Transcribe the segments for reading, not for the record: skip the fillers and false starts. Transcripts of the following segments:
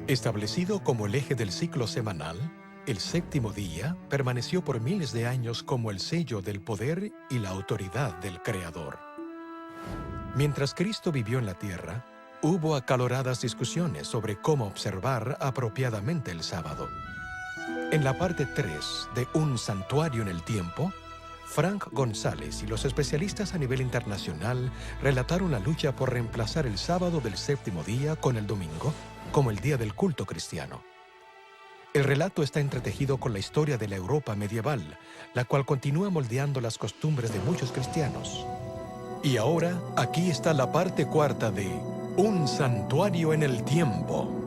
Establecido como el eje del ciclo semanal, el séptimo día permaneció por miles de años como el sello del poder y la autoridad del Creador. Mientras Cristo vivió en la tierra, hubo acaloradas discusiones sobre cómo observar apropiadamente el sábado. En la parte 3 de Un santuario en el tiempo, Frank González y los especialistas a nivel internacional relataron la lucha por reemplazar el sábado del séptimo día con el domingo como el día del culto cristiano. El relato está entretejido con la historia de la Europa medieval, la cual continúa moldeando las costumbres de muchos cristianos. Y ahora, aquí está la parte cuarta de Un santuario en el tiempo.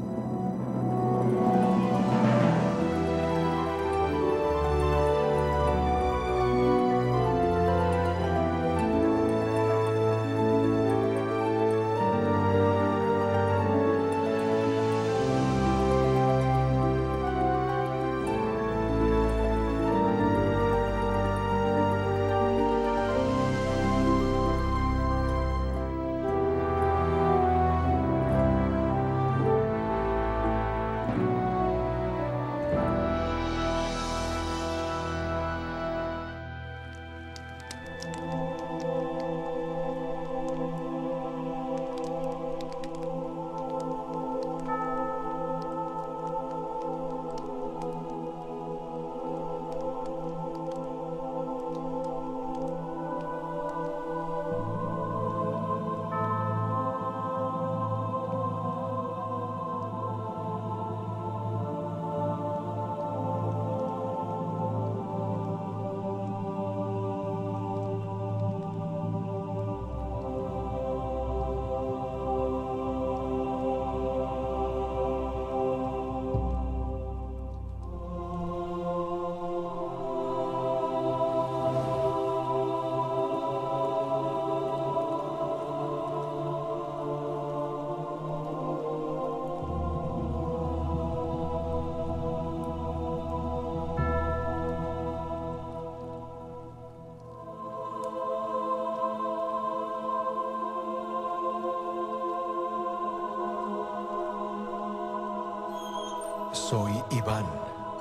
Soy Iván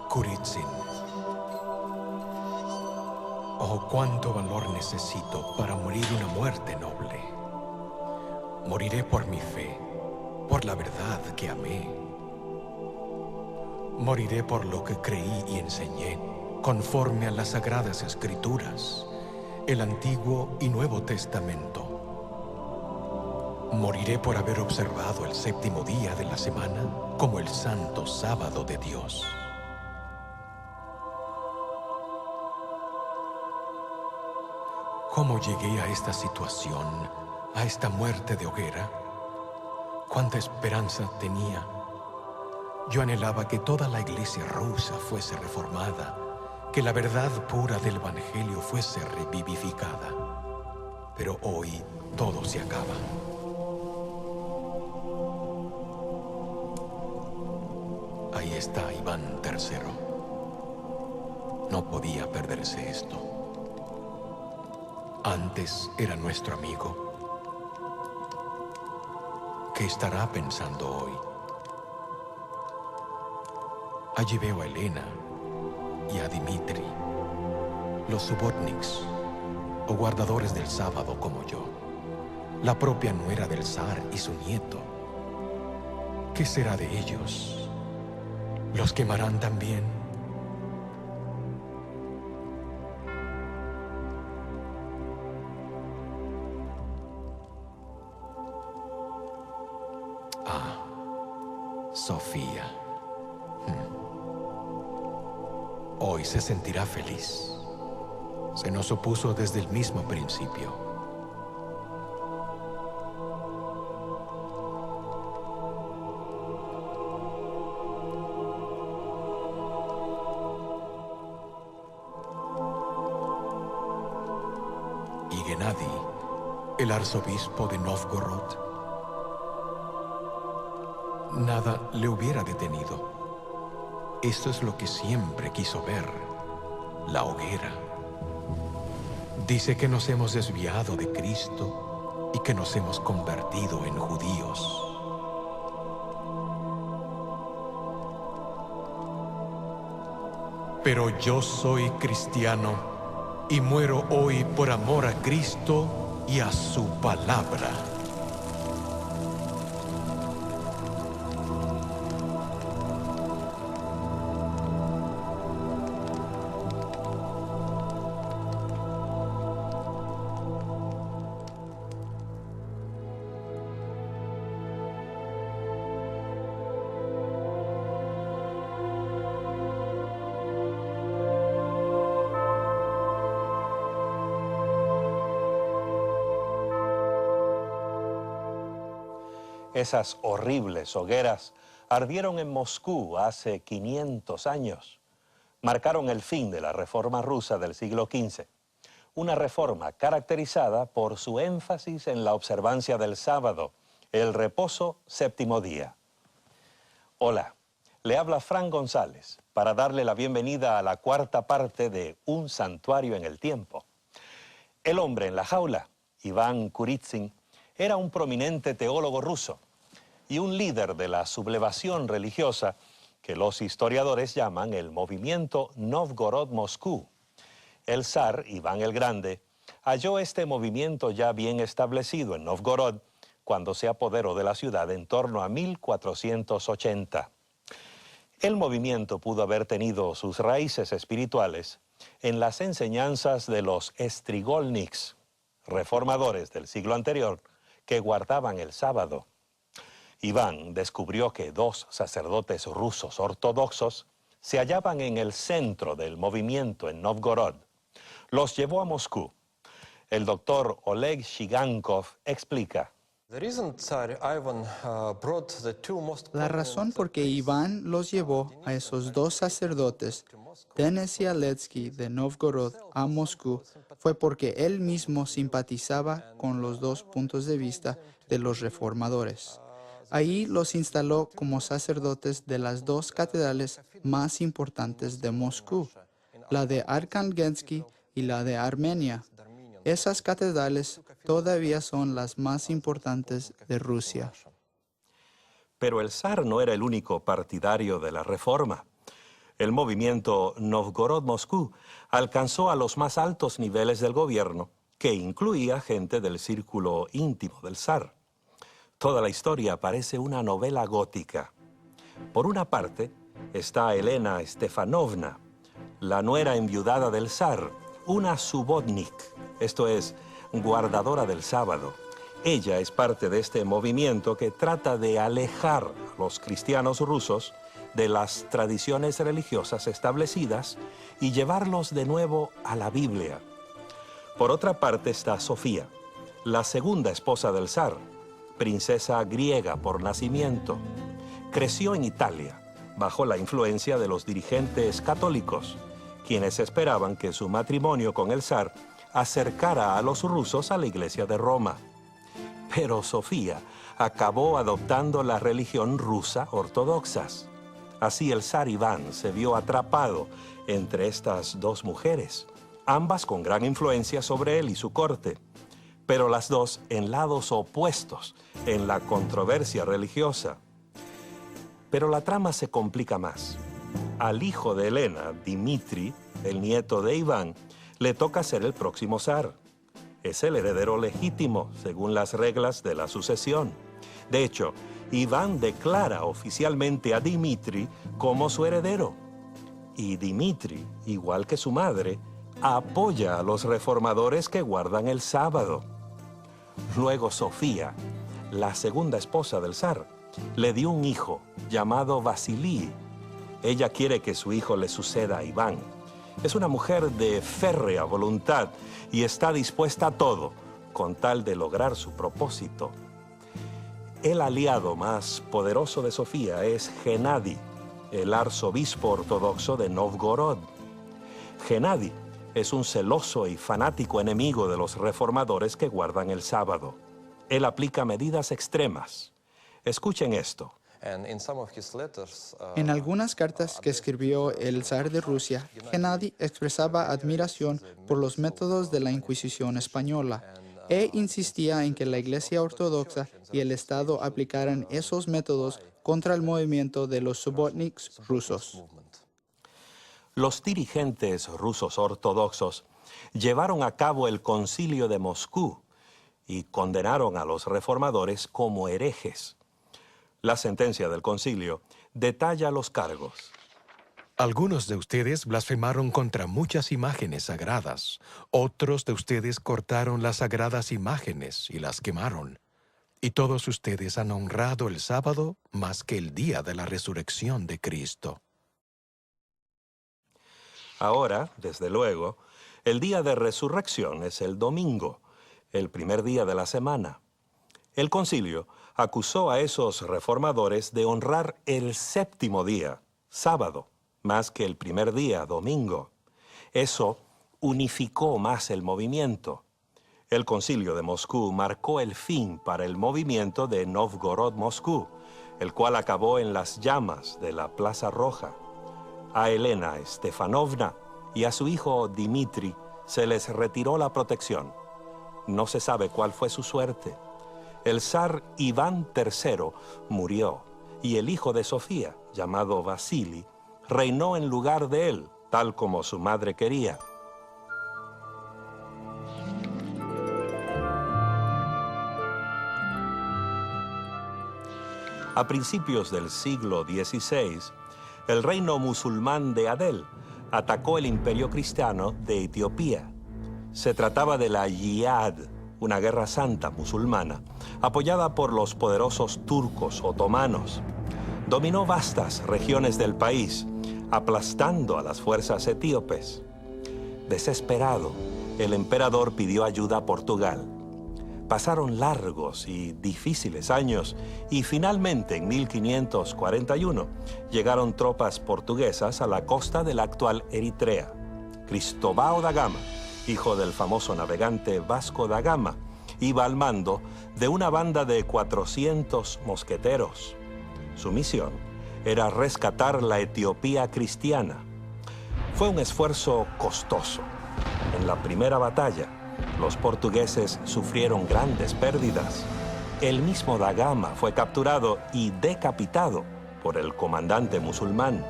Kurizin. Oh, cuánto valor necesito para morir una muerte noble. Moriré por mi fe, por la verdad que amé. Moriré por lo que creí y enseñé, conforme a las Sagradas Escrituras, el Antiguo y Nuevo Testamento. Moriré por haber observado el séptimo día de la semana como el santo sábado de Dios. ¿Cómo llegué a esta situación, a esta muerte de hoguera? ¿Cuánta esperanza tenía? Yo anhelaba que toda la iglesia rusa fuese reformada, que la verdad pura del Evangelio fuese revivificada. Pero hoy todo se acaba. Ahí está Iván III. No podía perderse esto. Antes era nuestro amigo. ¿Qué estará pensando hoy? Allí veo a Elena y a Dimitri, los subotniks, o guardadores del sábado como yo, la propia nuera del zar y su nieto. ¿Qué será de ellos? ¿Los quemarán también? Ah, Sofía. Hoy se sentirá feliz. Se nos opuso desde el mismo principio. Y Gennady, el arzobispo de Novgorod, nada le hubiera detenido. Esto es lo que siempre quiso ver, la hoguera. Dice que nos hemos desviado de Cristo y que nos hemos convertido en judíos. Pero yo soy cristiano y muero hoy por amor a Cristo y a su palabra. Esas horribles hogueras ardieron en Moscú hace 500 años. Marcaron el fin de la Reforma rusa del siglo XV. Una reforma caracterizada por su énfasis en la observancia del sábado, el reposo séptimo día. Hola, le habla Fran González para darle la bienvenida a la cuarta parte de Un santuario en el tiempo. El hombre en la jaula, Iván Kurizin, era un prominente teólogo ruso y un líder de la sublevación religiosa que los historiadores llaman el movimiento Novgorod-Moscú. El zar, Iván el Grande, halló este movimiento ya bien establecido en Novgorod cuando se apoderó de la ciudad en torno a 1480. El movimiento pudo haber tenido sus raíces espirituales en las enseñanzas de los Strigolniks, reformadores del siglo anterior, que guardaban el sábado. Iván descubrió que dos sacerdotes rusos ortodoxos se hallaban en el centro del movimiento en Novgorod. Los llevó a Moscú. El doctor Oleg Shigankov explica. La razón por que Iván los llevó a esos dos sacerdotes, Denis y Aletsky de Novgorod a Moscú, fue porque él mismo simpatizaba con los dos puntos de vista de los reformadores. Ahí los instaló como sacerdotes de las dos catedrales más importantes de Moscú, la de Arkhangelsk y la de Armenia. Esas catedrales todavía son las más importantes de Rusia. Pero el zar no era el único partidario de la reforma. El movimiento Novgorod-Moscú alcanzó a los más altos niveles del gobierno, que incluía gente del círculo íntimo del zar. Toda la historia parece una novela gótica. Por una parte está Elena Stefanovna, la nuera enviudada del zar, una subotnik, esto es, guardadora del sábado. Ella es parte de este movimiento que trata de alejar a los cristianos rusos de las tradiciones religiosas establecidas y llevarlos de nuevo a la Biblia. Por otra parte está Sofía, la segunda esposa del zar, princesa griega por nacimiento. Creció en Italia, bajo la influencia de los dirigentes católicos, quienes esperaban que su matrimonio con el zar acercara a los rusos a la Iglesia de Roma. Pero Sofía acabó adoptando la religión rusa ortodoxa. Así el zar Iván se vio atrapado entre estas dos mujeres, ambas con gran influencia sobre él y su corte, pero las dos en lados opuestos en la controversia religiosa. Pero la trama se complica más. Al hijo de Elena, Dmitri, el nieto de Iván, le toca ser el próximo zar. Es el heredero legítimo, según las reglas de la sucesión. De hecho, Iván declara oficialmente a Dmitri como su heredero. Y Dmitri, igual que su madre, apoya a los reformadores que guardan el sábado. Luego Sofía, la segunda esposa del zar, le dio un hijo llamado Vasily. Ella quiere que su hijo le suceda a Iván. Es una mujer de férrea voluntad y está dispuesta a todo con tal de lograr su propósito. El aliado más poderoso de Sofía es Gennady, el arzobispo ortodoxo de Novgorod. Gennady es un celoso y fanático enemigo de los reformadores que guardan el sábado. Él aplica medidas extremas. Escuchen esto. En algunas cartas que escribió el zar de Rusia, Gennady expresaba admiración por los métodos de la Inquisición española e insistía en que la Iglesia Ortodoxa y el Estado aplicaran esos métodos contra el movimiento de los subotniks rusos. los dirigentes rusos ortodoxos llevaron a cabo el Concilio de Moscú y condenaron a los reformadores como herejes. La sentencia del concilio detalla los cargos. Algunos de ustedes blasfemaron contra muchas imágenes sagradas. Otros de ustedes cortaron las sagradas imágenes y las quemaron. Y todos ustedes han honrado el sábado más que el día de la resurrección de Cristo. Ahora, desde luego, el día de resurrección es el domingo, el primer día de la semana. El concilio acusó a esos reformadores de honrar el séptimo día, sábado, más que el primer día, domingo. Eso unificó más el movimiento. El concilio de Moscú marcó el fin para el movimiento de Novgorod-Moscú, el cual acabó en las llamas de la Plaza Roja. A Elena Stefanovna y a su hijo Dmitri se les retiró la protección. No se sabe cuál fue su suerte. El zar Iván III murió y el hijo de Sofía, llamado Vasili, reinó en lugar de él, tal como su madre quería. A principios del siglo XVI, el reino musulmán de Adel atacó el imperio cristiano de Etiopía. Se trataba de la Yihad, una guerra santa musulmana, apoyada por los poderosos turcos otomanos. Dominó vastas regiones del país, aplastando a las fuerzas etíopes. Desesperado, el emperador pidió ayuda a Portugal. Pasaron largos y difíciles años y finalmente en 1541 llegaron tropas portuguesas a la costa de la actual Eritrea. Cristóbal da Gama, hijo del famoso navegante Vasco da Gama, iba al mando de una banda de 400 mosqueteros. Su misión era rescatar la Etiopía cristiana. Fue un esfuerzo costoso. En la primera batalla, los portugueses sufrieron grandes pérdidas. El mismo da Gama fue capturado y decapitado por el comandante musulmán.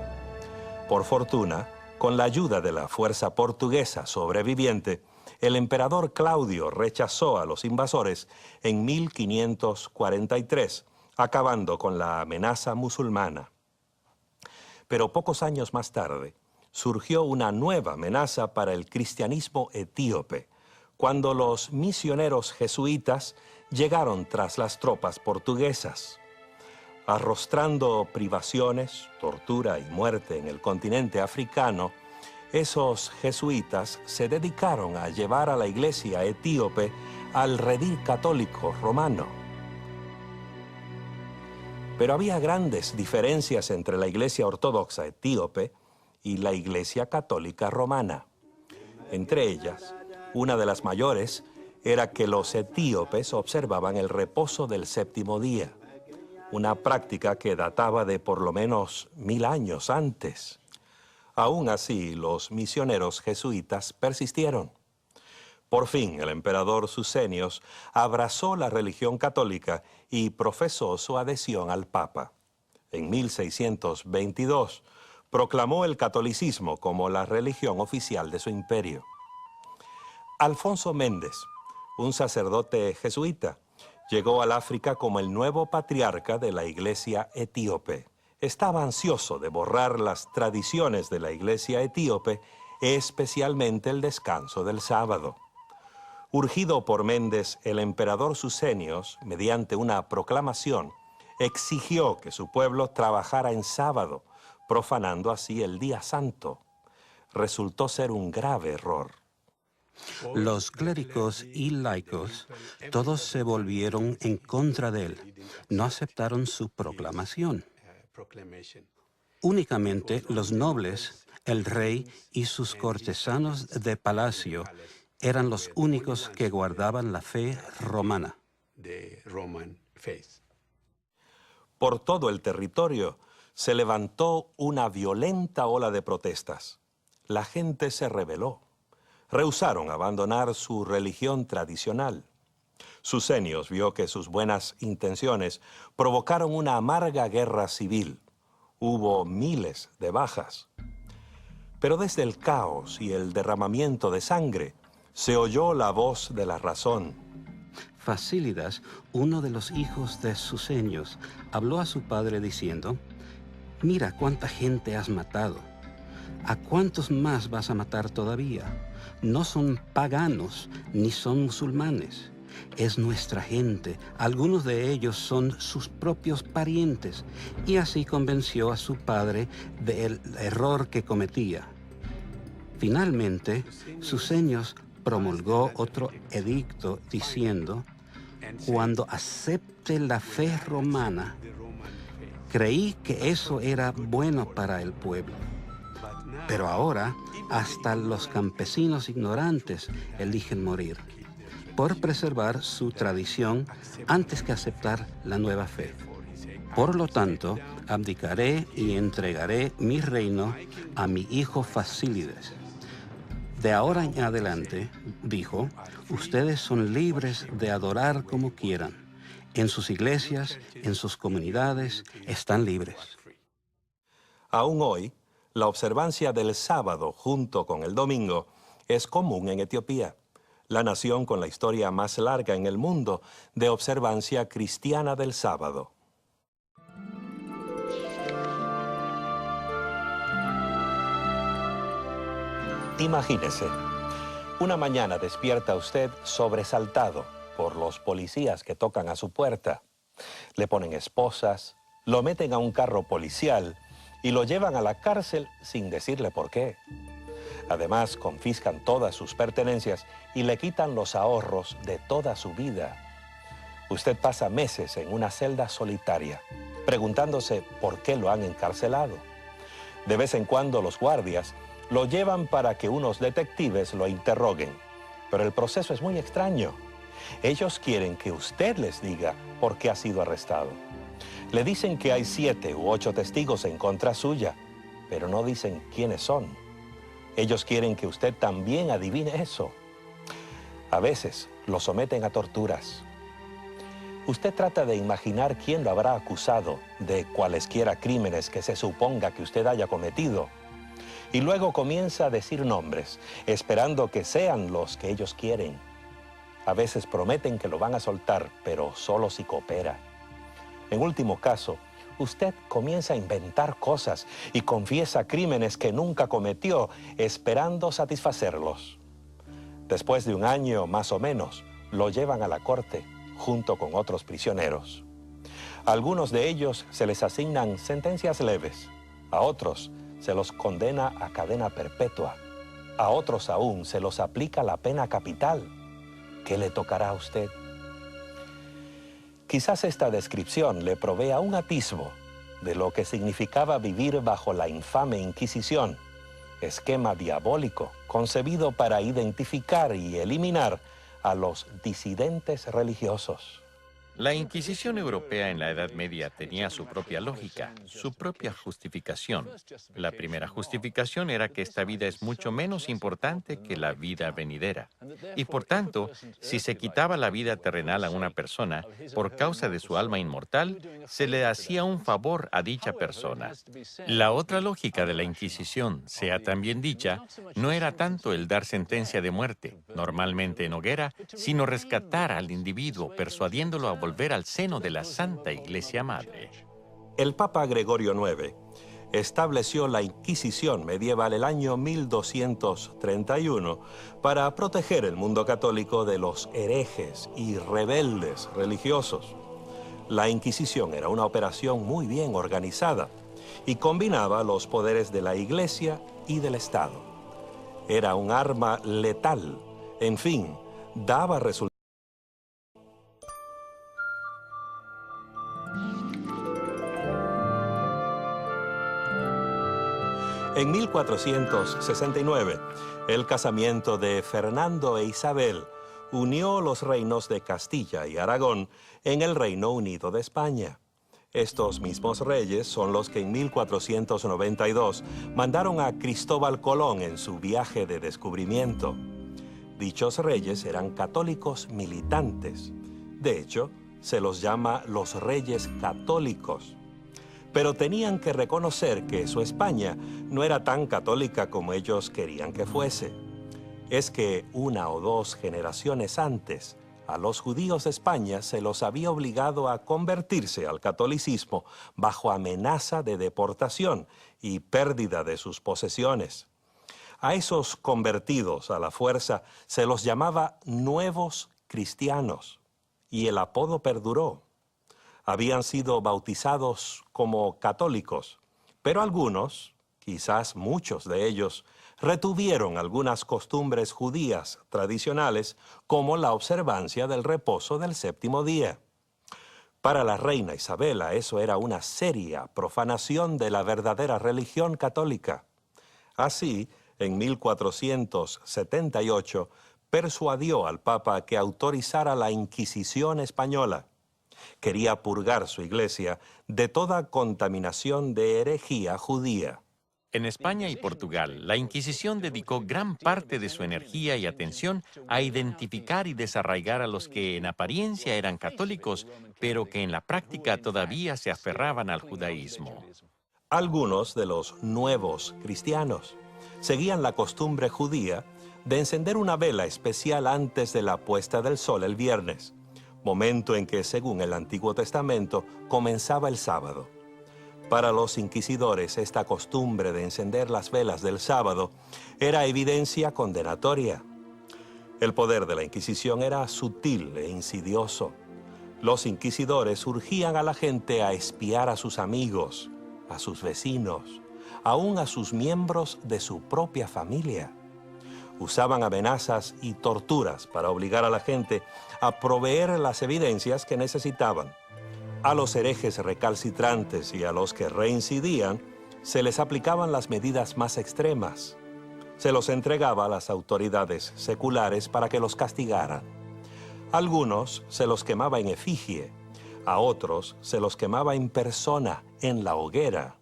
Por fortuna, con la ayuda de la fuerza portuguesa sobreviviente, el emperador Claudio rechazó a los invasores en 1543, acabando con la amenaza musulmana. Pero pocos años más tarde, surgió una nueva amenaza para el cristianismo etíope, cuando los misioneros jesuitas llegaron tras las tropas portuguesas. Arrostrando privaciones, tortura y muerte en el continente africano, esos jesuitas se dedicaron a llevar a la iglesia etíope al redil católico romano. Pero había grandes diferencias entre la iglesia ortodoxa etíope y la iglesia católica romana. Entre ellas, una de las mayores era que los etíopes observaban el reposo del séptimo día, una práctica que databa de por lo menos 1000 años antes. Aún así, los misioneros jesuitas persistieron. Por fin, el emperador Sucenios abrazó la religión católica y profesó su adhesión al Papa. En 1622, proclamó el catolicismo como la religión oficial de su imperio. Alfonso Méndez, un sacerdote jesuita, llegó al África como el nuevo patriarca de la iglesia etíope. Estaba ansioso de borrar las tradiciones de la iglesia etíope, especialmente el descanso del sábado. Urgido por Méndez, el emperador Sucenios, mediante una proclamación, exigió que su pueblo trabajara en sábado, profanando así el día santo. Resultó ser un grave error. Los clérigos y laicos, todos se volvieron en contra de él. No aceptaron su proclamación. Únicamente los nobles, el rey y sus cortesanos de palacio eran los únicos que guardaban la fe romana. Por todo el territorio se levantó una violenta ola de protestas. La gente se rebeló. Rehusaron abandonar su religión tradicional. Sucenios vio que sus buenas intenciones provocaron una amarga guerra civil. Hubo miles de bajas. Pero desde el caos y el derramamiento de sangre, se oyó la voz de la razón. Fasílidas, uno de los hijos de Suseños, habló a su padre diciendo: «Mira cuánta gente has matado. ¿A cuántos más vas a matar todavía? No son paganos ni son musulmanes. Es nuestra gente. Algunos de ellos son sus propios parientes». Y así convenció a su padre del error que cometía. Finalmente, Suseños promulgó otro edicto diciendo: «Cuando acepte la fe romana, creí que eso era bueno para el pueblo. Pero ahora, hasta los campesinos ignorantes eligen morir por preservar su tradición antes que aceptar la nueva fe. Por lo tanto, abdicaré y entregaré mi reino a mi hijo Fasílides. De ahora en adelante, dijo, ustedes son libres de adorar como quieran. En sus iglesias, en sus comunidades, están libres». Aún hoy, la observancia del sábado junto con el domingo es común en Etiopía, la nación con la historia más larga en el mundo de observancia cristiana del sábado. Imagínese, una mañana despierta usted sobresaltado por los policías que tocan a su puerta. Le ponen esposas, lo meten a un carro policial y lo llevan a la cárcel sin decirle por qué. Además, confiscan todas sus pertenencias y le quitan los ahorros de toda su vida. Usted pasa meses en una celda solitaria, preguntándose por qué lo han encarcelado. De vez en cuando los guardias lo llevan para que unos detectives lo interroguen, pero el proceso es muy extraño. Ellos quieren que usted les diga por qué ha sido arrestado. Le dicen que hay 7 u 8 testigos en contra suya, pero no dicen quiénes son. Ellos quieren que usted también adivine eso. A veces lo someten a torturas. Usted trata de imaginar quién lo habrá acusado de cualesquiera crímenes que se suponga que usted haya cometido. Y luego comienza a decir nombres, esperando que sean los que ellos quieren. A veces prometen que lo van a soltar, pero solo si coopera. En último caso, usted comienza a inventar cosas y confiesa crímenes que nunca cometió, esperando satisfacerlos. Después de un año más o menos, lo llevan a la corte junto con otros prisioneros. A algunos de ellos se les asignan sentencias leves, a otros se los condena a cadena perpetua, a otros aún se los aplica la pena capital. ¿Qué le tocará a usted? Quizás esta descripción le provea un atisbo de lo que significaba vivir bajo la infame Inquisición, esquema diabólico concebido para identificar y eliminar a los disidentes religiosos. La Inquisición europea en la Edad Media tenía su propia lógica, su propia justificación. La primera justificación era que esta vida es mucho menos importante que la vida venidera. Y por tanto, si se quitaba la vida terrenal a una persona por causa de su alma inmortal, se le hacía un favor a dicha persona. La otra lógica de la Inquisición, sea también dicha, no era tanto el dar sentencia de muerte, normalmente en hoguera, sino rescatar al individuo persuadiéndolo a volver al seno de la Santa Iglesia Madre. El Papa Gregorio IX estableció la Inquisición medieval el año 1231 para proteger el mundo católico de los herejes y rebeldes religiosos. La Inquisición era una operación muy bien organizada y combinaba los poderes de la Iglesia y del Estado. Era un arma letal, en fin, daba resultados. En 1469, el casamiento de Fernando e Isabel unió los reinos de Castilla y Aragón en el Reino Unido de España. Estos mismos reyes son los que en 1492 mandaron a Cristóbal Colón en su viaje de descubrimiento. Dichos reyes eran católicos militantes. De hecho, se los llama los reyes católicos. pero tenían que reconocer que su España no era tan católica como ellos querían que fuese. Es que 1 o 2 generaciones antes, a los judíos de España se los había obligado a convertirse al catolicismo bajo amenaza de deportación y pérdida de sus posesiones. A esos convertidos a la fuerza se los llamaba nuevos cristianos, y el apodo perduró. Habían sido bautizados como católicos, pero algunos, quizás muchos de ellos, retuvieron algunas costumbres judías tradicionales, como la observancia del reposo del 7º día. Para la reina Isabela eso era una seria profanación de la verdadera religión católica. Así, en 1478, persuadió al Papa que autorizara la Inquisición española. Quería purgar su iglesia de toda contaminación de herejía judía. En España y Portugal, la Inquisición dedicó gran parte de su energía y atención a identificar y desarraigar a los que en apariencia eran católicos, pero que en la práctica todavía se aferraban al judaísmo. Algunos de los nuevos cristianos seguían la costumbre judía de encender una vela especial antes de la puesta del sol el viernes, momento en que, según el Antiguo Testamento, comenzaba el sábado. Para los inquisidores, esta costumbre de encender las velas del sábado era evidencia condenatoria. El poder de la Inquisición era sutil e insidioso. Los inquisidores urgían a la gente a espiar a sus amigos, a sus vecinos, aún a sus miembros de su propia familia. Usaban amenazas y torturas para obligar a la gente a proveer las evidencias que necesitaban. A los herejes recalcitrantes y a los que reincidían, se les aplicaban las medidas más extremas. Se los entregaba a las autoridades seculares para que los castigaran. Algunos se los quemaba en efigie, a otros se los quemaba en persona, en la hoguera.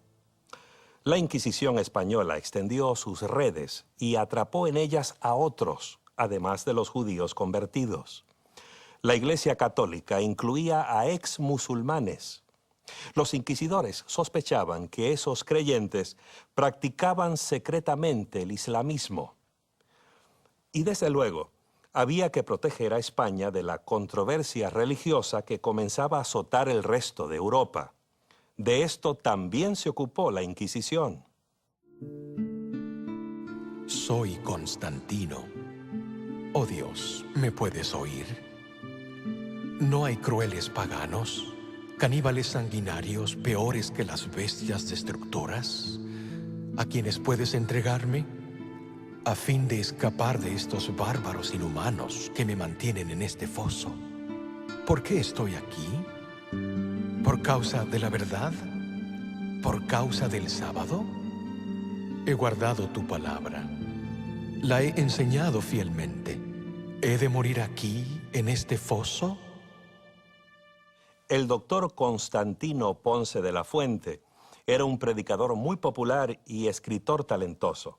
La Inquisición española extendió sus redes y atrapó en ellas a otros, además de los judíos convertidos. La Iglesia Católica incluía a ex-musulmanes. Los inquisidores sospechaban que esos creyentes practicaban secretamente el islamismo. Y desde luego, había que proteger a España de la controversia religiosa que comenzaba a azotar el resto de Europa. De esto también se ocupó la Inquisición. Soy Constantino. Oh Dios, ¿me puedes oír? ¿No hay crueles paganos, caníbales sanguinarios peores que las bestias destructoras, a quienes puedes entregarme, a fin de escapar de estos bárbaros inhumanos que me mantienen en este foso? ¿Por qué estoy aquí? ¿Por causa de la verdad? ¿Por causa del sábado? He guardado tu palabra. La he enseñado fielmente. ¿He de morir aquí, en este foso? El doctor Constantino Ponce de la Fuente era un predicador muy popular y escritor talentoso.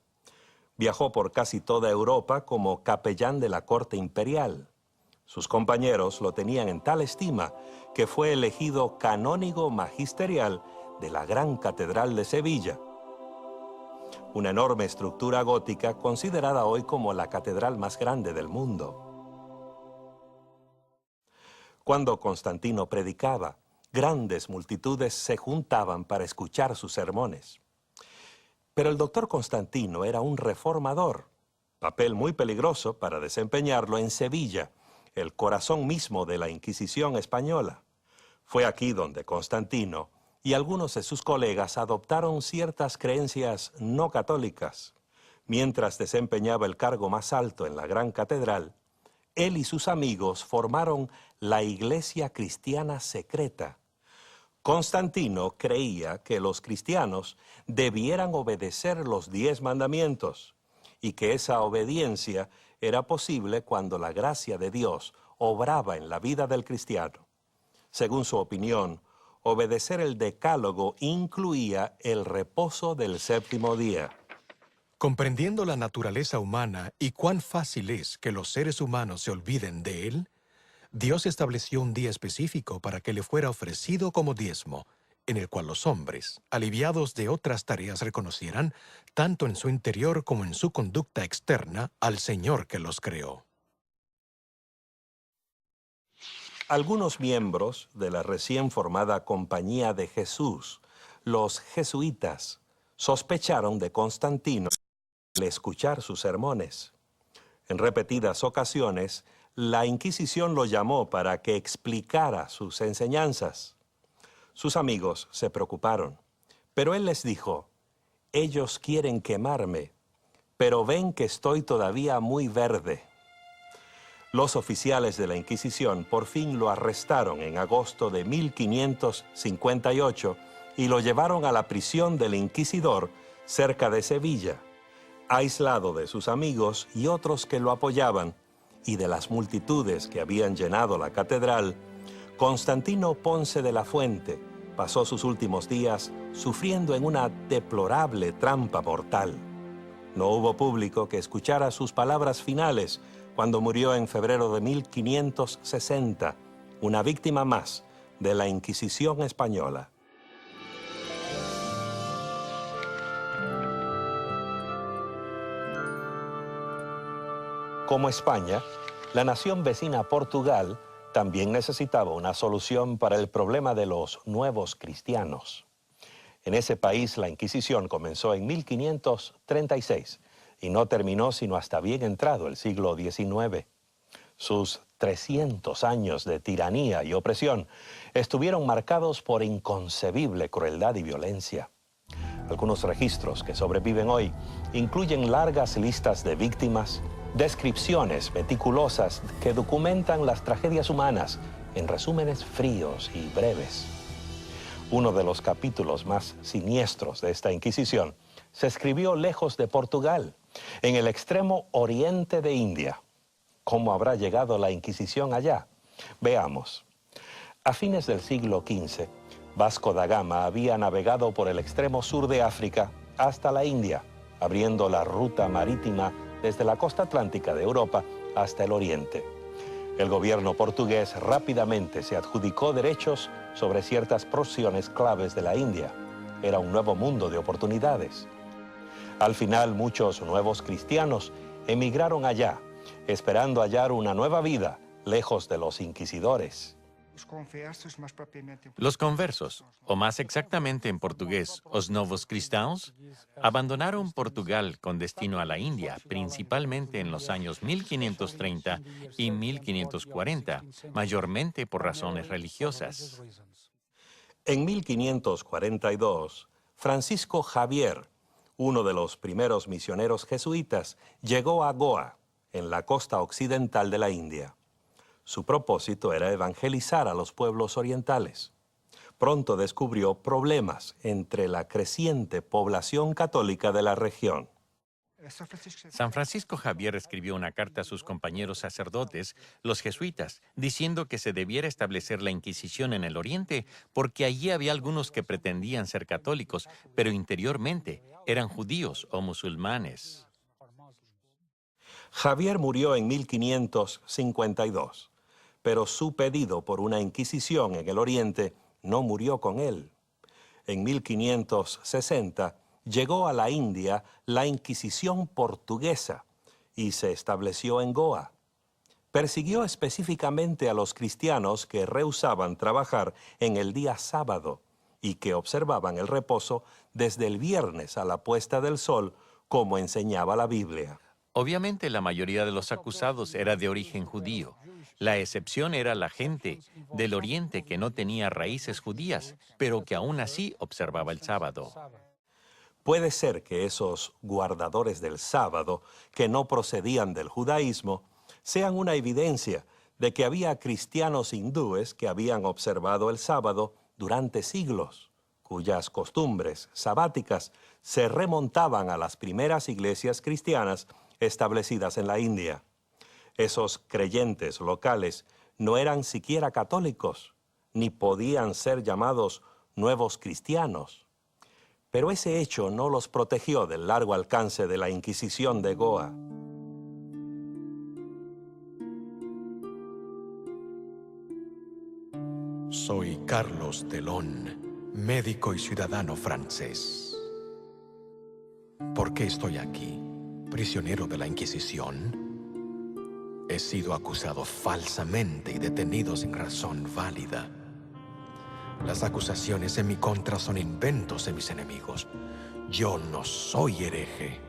Viajó por casi toda Europa como capellán de la corte imperial. Sus compañeros lo tenían en tal estima que fue elegido canónigo magisterial de la Gran Catedral de Sevilla, una enorme estructura gótica considerada hoy como la catedral más grande del mundo. Cuando Constantino predicaba, grandes multitudes se juntaban para escuchar sus sermones. Pero el doctor Constantino era un reformador, papel muy peligroso para desempeñarlo en Sevilla, el corazón mismo de la Inquisición española. Fue aquí donde Constantino y algunos de sus colegas adoptaron ciertas creencias no católicas. Mientras desempeñaba el cargo más alto en la Gran Catedral, él y sus amigos formaron la Iglesia Cristiana Secreta. Constantino creía que los cristianos debieran obedecer los 10 mandamientos y que esa obediencia era posible cuando la gracia de Dios obraba en la vida del cristiano. Según su opinión, obedecer el decálogo incluía el reposo del 7º día. Comprendiendo la naturaleza humana y cuán fácil es que los seres humanos se olviden de él, Dios estableció un día específico para que le fuera ofrecido como diezmo, en el cual los hombres, aliviados de otras tareas, reconocieran, tanto en su interior como en su conducta externa, al Señor que los creó. Algunos miembros de la recién formada Compañía de Jesús, los jesuitas, sospecharon de Constantino al escuchar sus sermones. En repetidas ocasiones, la Inquisición lo llamó para que explicara sus enseñanzas. Sus amigos se preocuparon, pero él les dijo: ellos quieren quemarme, pero ven que estoy todavía muy verde. Los oficiales de la Inquisición por fin lo arrestaron en agosto de 1558 y lo llevaron a la prisión del Inquisidor cerca de Sevilla, aislado de sus amigos y otros que lo apoyaban y de las multitudes que habían llenado la catedral. Constantino Ponce de la Fuente pasó sus últimos días sufriendo en una deplorable trampa mortal. No hubo público que escuchara sus palabras finales cuando murió en febrero de 1560, una víctima más de la Inquisición española. Como España, la nación vecina Portugal también necesitaba una solución para el problema de los nuevos cristianos. En ese país la Inquisición comenzó en 1536 y no terminó sino hasta bien entrado el siglo XIX. Sus 300 años de tiranía y opresión estuvieron marcados por inconcebible crueldad y violencia. Algunos registros que sobreviven hoy incluyen largas listas de víctimas, descripciones meticulosas que documentan las tragedias humanas en resúmenes fríos y breves. Uno de los capítulos más siniestros de esta Inquisición se escribió lejos de Portugal, en el extremo oriente de India. ¿Cómo habrá llegado la Inquisición allá? Veamos. A fines del siglo XV, Vasco da Gama había navegado por el extremo sur de África hasta la India, abriendo la ruta marítima desde la costa atlántica de Europa hasta el oriente. El gobierno portugués rápidamente se adjudicó derechos sobre ciertas porciones claves de la India. Era un nuevo mundo de oportunidades. Al final, muchos nuevos cristianos emigraron allá, esperando hallar una nueva vida lejos de los inquisidores. Los conversos, o más exactamente en portugués, os novos cristãos, abandonaron Portugal con destino a la India, principalmente en los años 1530 y 1540, mayormente por razones religiosas. En 1542, Francisco Javier, uno de los primeros misioneros jesuitas, llegó a Goa, en la costa occidental de la India. Su propósito era evangelizar a los pueblos orientales. Pronto descubrió problemas entre la creciente población católica de la región. San Francisco Javier escribió una carta a sus compañeros sacerdotes, los jesuitas, diciendo que se debiera establecer la Inquisición en el Oriente porque allí había algunos que pretendían ser católicos, pero interiormente eran judíos o musulmanes. Javier murió en 1552, pero su pedido por una Inquisición en el Oriente no murió con él. En 1560 llegó a la India la Inquisición portuguesa y se estableció en Goa. Persiguió específicamente a los cristianos que rehusaban trabajar en el día sábado y que observaban el reposo desde el viernes a la puesta del sol, como enseñaba la Biblia. Obviamente la mayoría de los acusados era de origen judío. La excepción era la gente del Oriente que no tenía raíces judías, pero que aún así observaba el sábado. Puede ser que esos guardadores del sábado, que no procedían del judaísmo, sean una evidencia de que había cristianos hindúes que habían observado el sábado durante siglos, cuyas costumbres sabáticas se remontaban a las primeras iglesias cristianas establecidas en la India. Esos creyentes locales no eran siquiera católicos, ni podían ser llamados nuevos cristianos. Pero ese hecho no los protegió del largo alcance de la Inquisición de Goa. Soy Carlos Telón. médico y ciudadano francés. ¿Por qué estoy aquí, prisionero de la Inquisición? He sido acusado falsamente y detenido sin razón válida. Las acusaciones en mi contra son inventos de mis enemigos. Yo no soy hereje.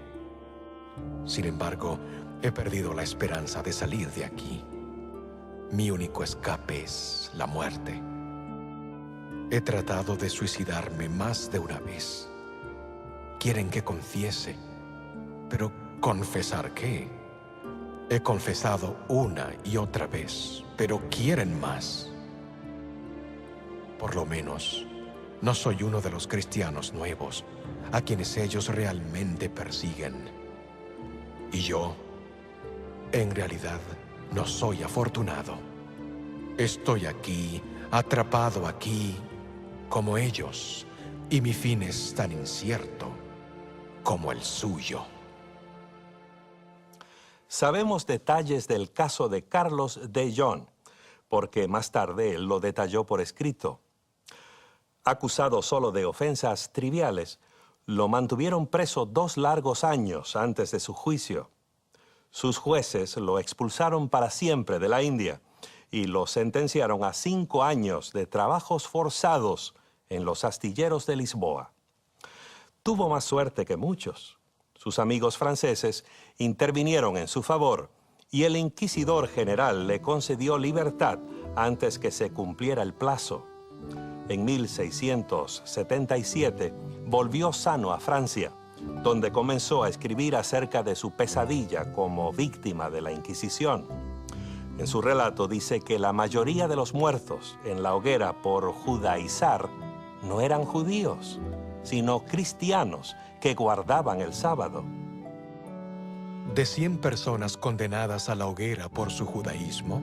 Sin embargo, he perdido la esperanza de salir de aquí. Mi único escape es la muerte. He tratado de suicidarme más de una vez. Quieren que confiese, pero ¿confesar qué? He confesado una y otra vez, pero quieren más. Por lo menos, no soy uno de los cristianos nuevos, a quienes ellos realmente persiguen. Y yo, en realidad, no soy afortunado. Estoy aquí, atrapado aquí, como ellos, y mi fin es tan incierto como el suyo. Sabemos detalles del caso de Carlos de Jon, porque más tarde él lo detalló por escrito. Acusado solo de ofensas triviales, lo mantuvieron preso 2 largos años antes de su juicio. Sus jueces lo expulsaron para siempre de la India y lo sentenciaron a 5 años de trabajos forzados en los astilleros de Lisboa. Tuvo más suerte que muchos. Sus amigos franceses intervinieron en su favor y el inquisidor general le concedió libertad antes que se cumpliera el plazo. En 1677 volvió sano a Francia, donde comenzó a escribir acerca de su pesadilla como víctima de la Inquisición. En su relato dice que la mayoría de los muertos en la hoguera por judaizar no eran judíos, sino cristianos que guardaban el sábado. De 100 personas condenadas a la hoguera por su judaísmo,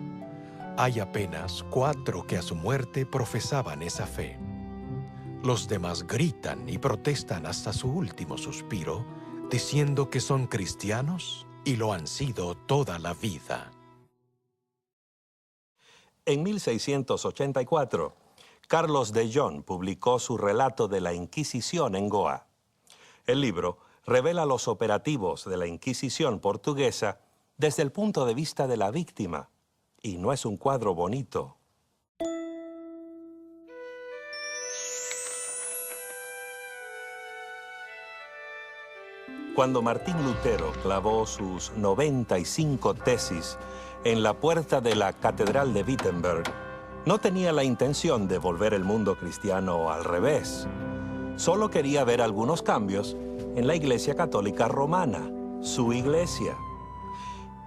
hay apenas 4 que a su muerte profesaban esa fe. Los demás gritan y protestan hasta su último suspiro, diciendo que son cristianos y lo han sido toda la vida. En 1684, Carlos de Jon publicó su relato de la Inquisición en Goa. El libro revela los operativos de la Inquisición portuguesa desde el punto de vista de la víctima, y no es un cuadro bonito. Cuando Martín Lutero clavó sus 95 tesis en la puerta de la Catedral de Wittenberg, no tenía la intención de volver el mundo cristiano al revés. Solo quería ver algunos cambios en la Iglesia Católica Romana, su iglesia.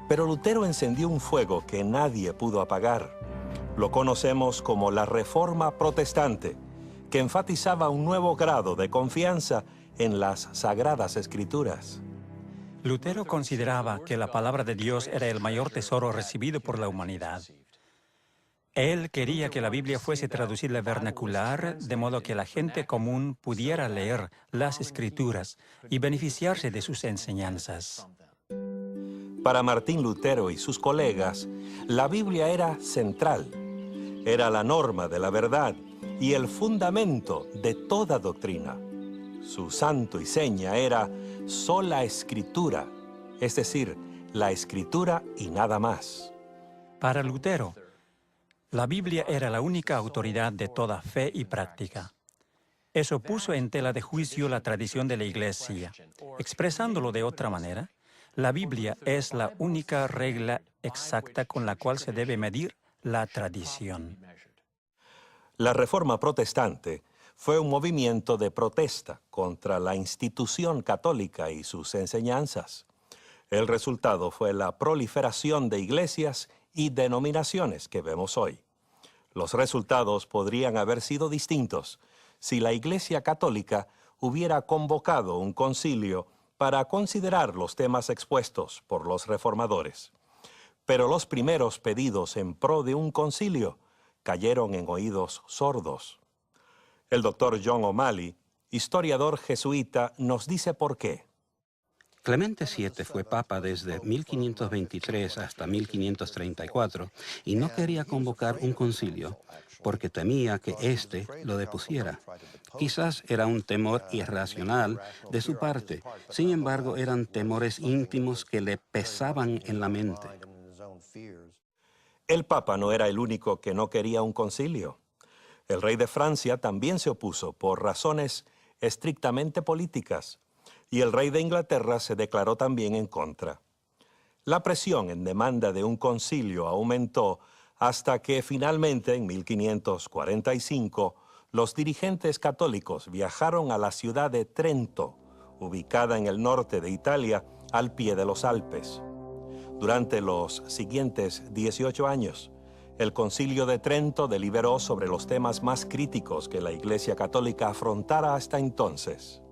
Pero Lutero encendió un fuego que nadie pudo apagar. Lo conocemos como la Reforma Protestante, que enfatizaba un nuevo grado de confianza en las Sagradas Escrituras. Lutero consideraba que la palabra de Dios era el mayor tesoro recibido por la humanidad. Él quería que la Biblia fuese traducida al vernacular, de modo que la gente común pudiera leer las Escrituras y beneficiarse de sus enseñanzas. Para Martín Lutero y sus colegas, la Biblia era central. Era la norma de la verdad y el fundamento de toda doctrina. Su santo y seña era sola Escritura, es decir, la Escritura y nada más. Para Lutero, la Biblia era la única autoridad de toda fe y práctica. Eso puso en tela de juicio la tradición de la Iglesia. Expresándolo de otra manera, la Biblia es la única regla exacta con la cual se debe medir la tradición. La Reforma Protestante fue un movimiento de protesta contra la institución católica y sus enseñanzas. El resultado fue la proliferación de iglesias y denominaciones que vemos hoy. Los resultados podrían haber sido distintos si la Iglesia Católica hubiera convocado un concilio para considerar los temas expuestos por los reformadores. Pero los primeros pedidos en pro de un concilio cayeron en oídos sordos. El doctor John O'Malley, historiador jesuita, nos dice por qué. Clemente VII fue papa desde 1523 hasta 1534 y no quería convocar un concilio porque temía que éste lo depusiera. Quizás era un temor irracional de su parte, sin embargo eran temores íntimos que le pesaban en la mente. El Papa no era el único que no quería un concilio. El rey de Francia también se opuso por razones estrictamente políticas, y el rey de Inglaterra se declaró también en contra. La presión en demanda de un concilio aumentó hasta que finalmente, en 1545, los dirigentes católicos viajaron a la ciudad de Trento, ubicada en el norte de Italia, al pie de los Alpes. Durante los siguientes 18 años, el Concilio de Trento deliberó sobre los temas más críticos que la Iglesia Católica afrontara hasta entonces.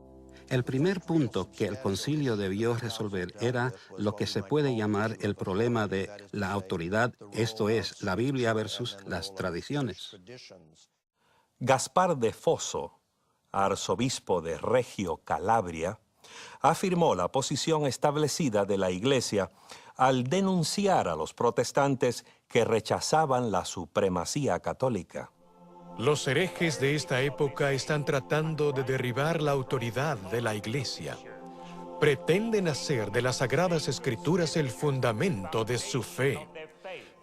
El primer punto que el concilio debió resolver era lo que se puede llamar el problema de la autoridad, esto es, la Biblia versus las tradiciones. Gaspar de Fosso, arzobispo de Reggio Calabria, afirmó la posición establecida de la Iglesia al denunciar a los protestantes que rechazaban la supremacía católica. Los herejes de esta época están tratando de derribar la autoridad de la Iglesia. Pretenden hacer de las Sagradas Escrituras el fundamento de su fe.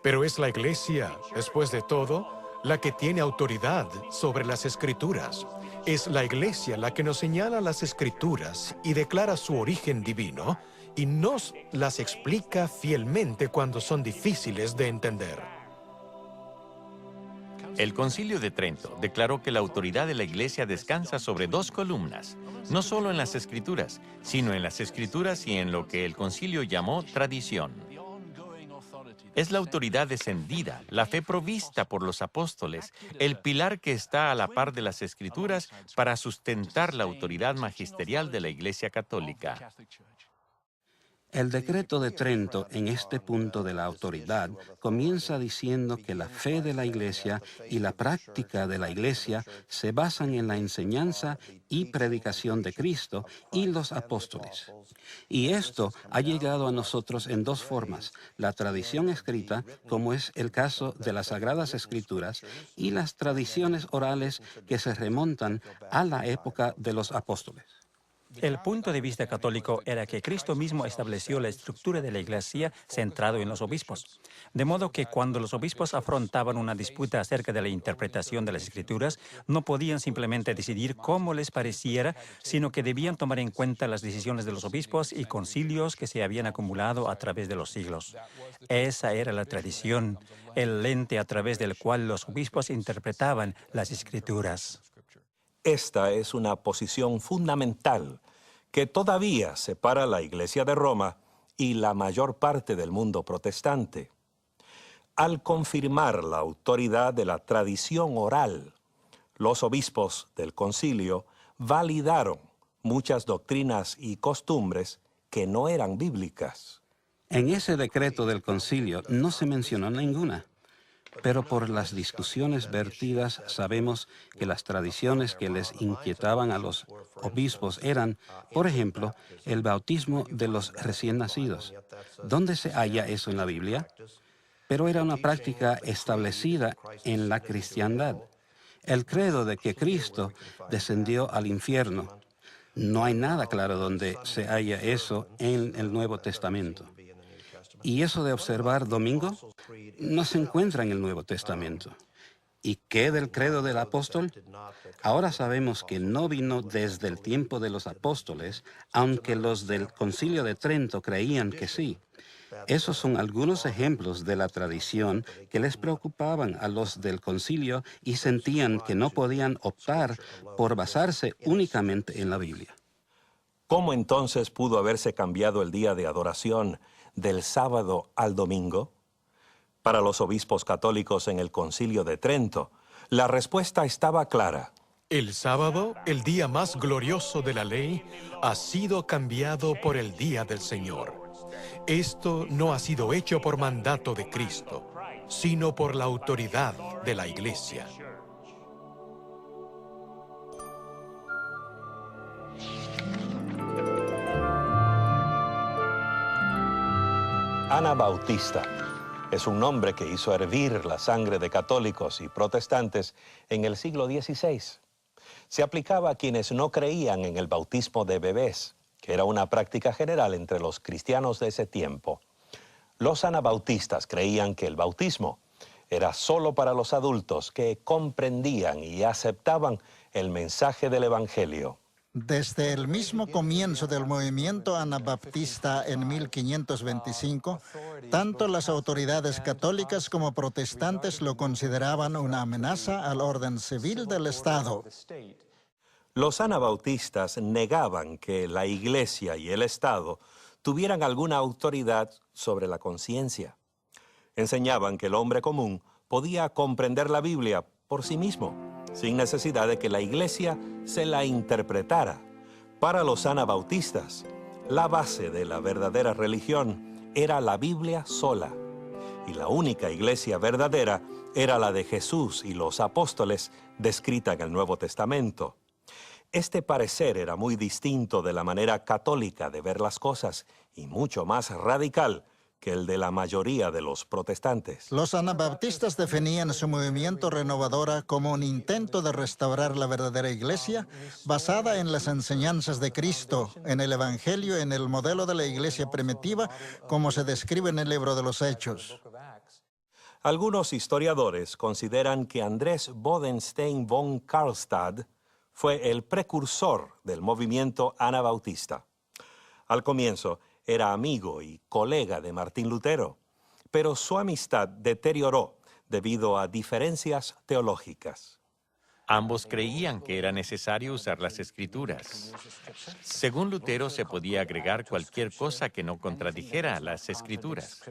Pero es la Iglesia, después de todo, la que tiene autoridad sobre las Escrituras. Es la Iglesia la que nos señala las Escrituras y declara su origen divino y nos las explica fielmente cuando son difíciles de entender. El Concilio de Trento declaró que la autoridad de la Iglesia descansa sobre dos columnas, no solo en las Escrituras, sino en las Escrituras y en lo que el Concilio llamó tradición. Es la autoridad descendida, la fe provista por los apóstoles, el pilar que está a la par de las Escrituras para sustentar la autoridad magisterial de la Iglesia Católica. El decreto de Trento, en este punto de la autoridad, comienza diciendo que la fe de la Iglesia y la práctica de la Iglesia se basan en la enseñanza y predicación de Cristo y los apóstoles. Y esto ha llegado a nosotros en dos formas: la tradición escrita, como es el caso de las Sagradas Escrituras, y las tradiciones orales que se remontan a la época de los apóstoles. El punto de vista católico era que Cristo mismo estableció la estructura de la Iglesia centrado en los obispos. De modo que cuando los obispos afrontaban una disputa acerca de la interpretación de las Escrituras, no podían simplemente decidir cómo les pareciera, sino que debían tomar en cuenta las decisiones de los obispos y concilios que se habían acumulado a través de los siglos. Esa era la tradición, el lente a través del cual los obispos interpretaban las Escrituras. Esta es una posición fundamental que todavía separa la Iglesia de Roma y la mayor parte del mundo protestante. Al confirmar la autoridad de la tradición oral, los obispos del concilio validaron muchas doctrinas y costumbres que no eran bíblicas. En ese decreto del concilio no se mencionó ninguna. Pero por las discusiones vertidas sabemos que las tradiciones que les inquietaban a los obispos eran, por ejemplo, el bautismo de los recién nacidos. ¿Dónde se halla eso en la Biblia? Pero era una práctica establecida en la cristiandad. El credo de que Cristo descendió al infierno. No hay nada claro donde se halla eso en el Nuevo Testamento. Y eso de observar domingo no se encuentra en el Nuevo Testamento. ¿Y qué del credo del apóstol? Ahora sabemos que no vino desde el tiempo de los apóstoles, aunque los del Concilio de Trento creían que sí. Esos son algunos ejemplos de la tradición que les preocupaban a los del concilio y sentían que no podían optar por basarse únicamente en la Biblia. ¿Cómo entonces pudo haberse cambiado el día de adoración del sábado al domingo? Para los obispos católicos en el Concilio de Trento, la respuesta estaba clara. El sábado, el día más glorioso de la ley, ha sido cambiado por el día del Señor. Esto no ha sido hecho por mandato de Cristo, sino por la autoridad de la Iglesia. Anabautista es un nombre que hizo hervir la sangre de católicos y protestantes en el siglo XVI. Se aplicaba a quienes no creían en el bautismo de bebés, que era una práctica general entre los cristianos de ese tiempo. Los anabautistas creían que el bautismo era solo para los adultos que comprendían y aceptaban el mensaje del Evangelio. Desde el mismo comienzo del movimiento anabaptista en 1525, tanto las autoridades católicas como protestantes lo consideraban una amenaza al orden civil del Estado. Los anabautistas negaban que la Iglesia y el Estado tuvieran alguna autoridad sobre la conciencia. Enseñaban que el hombre común podía comprender la Biblia por sí mismo, sin necesidad de que la Iglesia se la interpretara. Para los anabautistas, la base de la verdadera religión era la Biblia sola, y la única Iglesia verdadera era la de Jesús y los apóstoles descrita en el Nuevo Testamento. Este parecer era muy distinto de la manera católica de ver las cosas y mucho más radical que el de la mayoría de los protestantes. Los anabaptistas definían su movimiento renovadora como un intento de restaurar la verdadera Iglesia basada en las enseñanzas de Cristo, en el Evangelio, en el modelo de la Iglesia primitiva, como se describe en el libro de los Hechos. Algunos historiadores consideran que Andrés Bodenstein von Karlstadt fue el precursor del movimiento anabautista. Al comienzo, era amigo y colega de Martín Lutero, pero su amistad deterioró debido a diferencias teológicas. Ambos creían que era necesario usar las Escrituras. Según Lutero, se podía agregar cualquier cosa que no contradijera las Escrituras.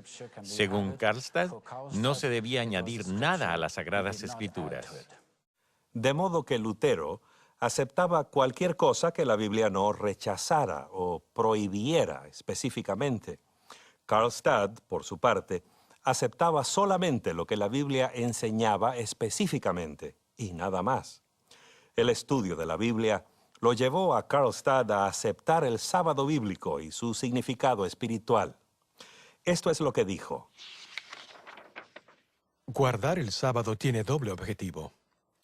Según Karlstadt, no se debía añadir nada a las Sagradas Escrituras. De modo que Lutero aceptaba cualquier cosa que la Biblia no rechazara o prohibiera específicamente. Karlstadt, por su parte, aceptaba solamente lo que la Biblia enseñaba específicamente y nada más. El estudio de la Biblia lo llevó a Karlstadt a aceptar el sábado bíblico y su significado espiritual. Esto es lo que dijo. Guardar el sábado tiene doble objetivo.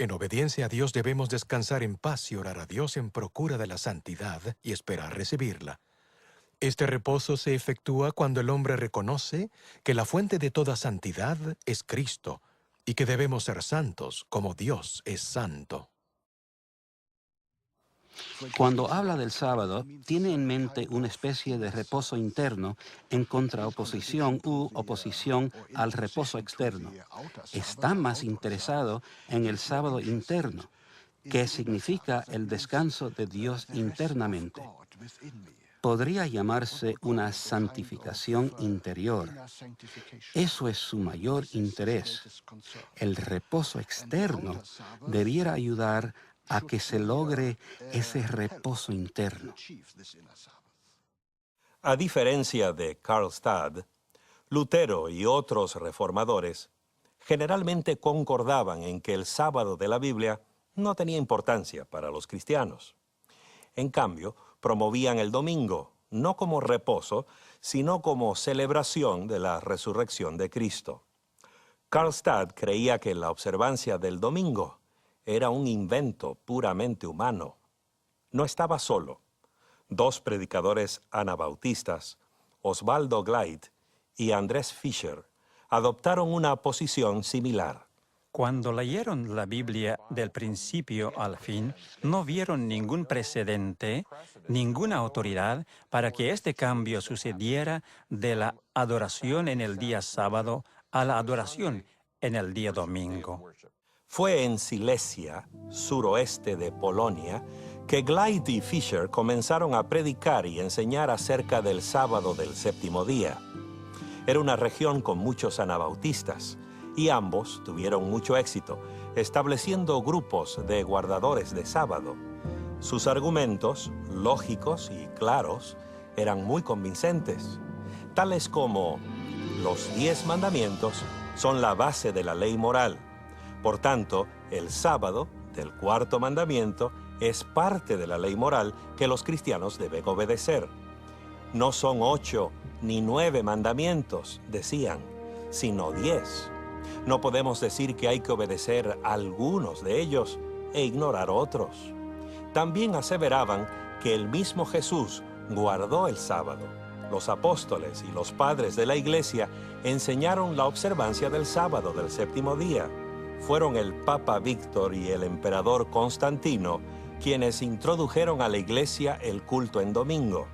En obediencia a Dios debemos descansar en paz y orar a Dios en procura de la santidad y esperar recibirla. Este reposo se efectúa cuando el hombre reconoce que la fuente de toda santidad es Cristo y que debemos ser santos como Dios es santo. Cuando habla del sábado, tiene en mente una especie de reposo interno en contraoposición u oposición al reposo externo. Está más interesado en el sábado interno, que significa el descanso de Dios internamente. Podría llamarse una santificación interior. Eso es su mayor interés. El reposo externo debiera ayudar a que se logre ese reposo interno. A diferencia de Karlstadt, Lutero y otros reformadores generalmente concordaban en que el sábado de la Biblia no tenía importancia para los cristianos. En cambio, promovían el domingo, no como reposo, sino como celebración de la resurrección de Cristo. Karlstadt creía que la observancia del domingo era un invento puramente humano. No estaba solo. Dos predicadores anabautistas, Osvaldo Gleit y Andrés Fischer, adoptaron una posición similar. Cuando leyeron la Biblia del principio al fin, no vieron ningún precedente, ninguna autoridad para que este cambio sucediera de la adoración en el día sábado a la adoración en el día domingo. Fue en Silesia, suroeste de Polonia, que Gleit y Fischer comenzaron a predicar y enseñar acerca del sábado del séptimo día. Era una región con muchos anabautistas, y ambos tuvieron mucho éxito, estableciendo grupos de guardadores de sábado. Sus argumentos, lógicos y claros, eran muy convincentes, tales como: los 10 mandamientos son la base de la ley moral. Por tanto, el sábado del cuarto mandamiento es parte de la ley moral que los cristianos deben obedecer. No son 8 ni 9 mandamientos, decían, sino 10. No podemos decir que hay que obedecer a algunos de ellos e ignorar otros. También aseveraban que el mismo Jesús guardó el sábado. Los apóstoles y los padres de la iglesia enseñaron la observancia del sábado del séptimo día. Fueron el Papa Víctor y el emperador Constantino quienes introdujeron a la iglesia el culto en domingo.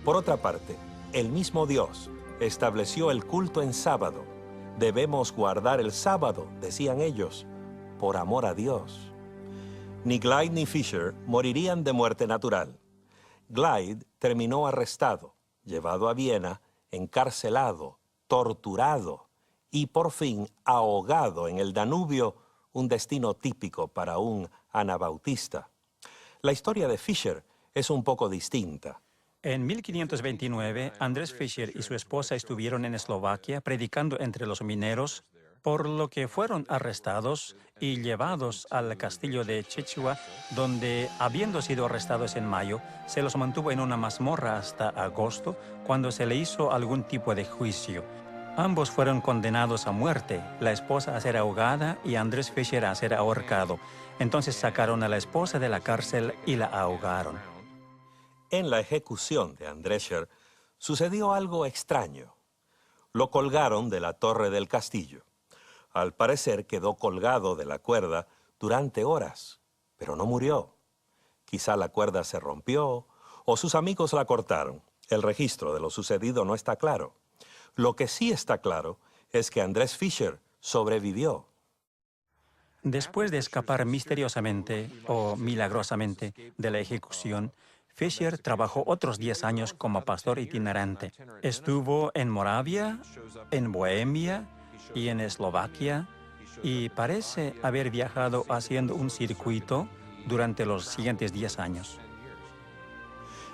Por otra parte, el mismo Dios estableció el culto en sábado. Debemos guardar el sábado, decían ellos, por amor a Dios. Ni Glyde ni Fisher morirían de muerte natural. Glyde terminó arrestado, llevado a Viena, encarcelado, torturado y por fin ahogado en el Danubio, un destino típico para un anabautista. La historia de Fisher es un poco distinta. En 1529, Andrés Fisher y su esposa estuvieron en Eslovaquia predicando entre los mineros, por lo que fueron arrestados y llevados al castillo de Chichua, donde, habiendo sido arrestados en mayo, se los mantuvo en una mazmorra hasta agosto, cuando se le hizo algún tipo de juicio. Ambos fueron condenados a muerte, la esposa a ser ahogada y Andrés Fisher a ser ahorcado. Entonces sacaron a la esposa de la cárcel y la ahogaron. En la ejecución de Andrés Fisher sucedió algo extraño. Lo colgaron de la torre del castillo. Al parecer quedó colgado de la cuerda durante horas, pero no murió. Quizá la cuerda se rompió o sus amigos la cortaron. El registro de lo sucedido no está claro. Lo que sí está claro es que Andrés Fisher sobrevivió. Después de escapar misteriosamente o milagrosamente de la ejecución, Fisher trabajó otros 10 años como pastor itinerante. Estuvo en Moravia, en Bohemia y en Eslovaquia, y parece haber viajado haciendo un circuito durante los siguientes 10 años.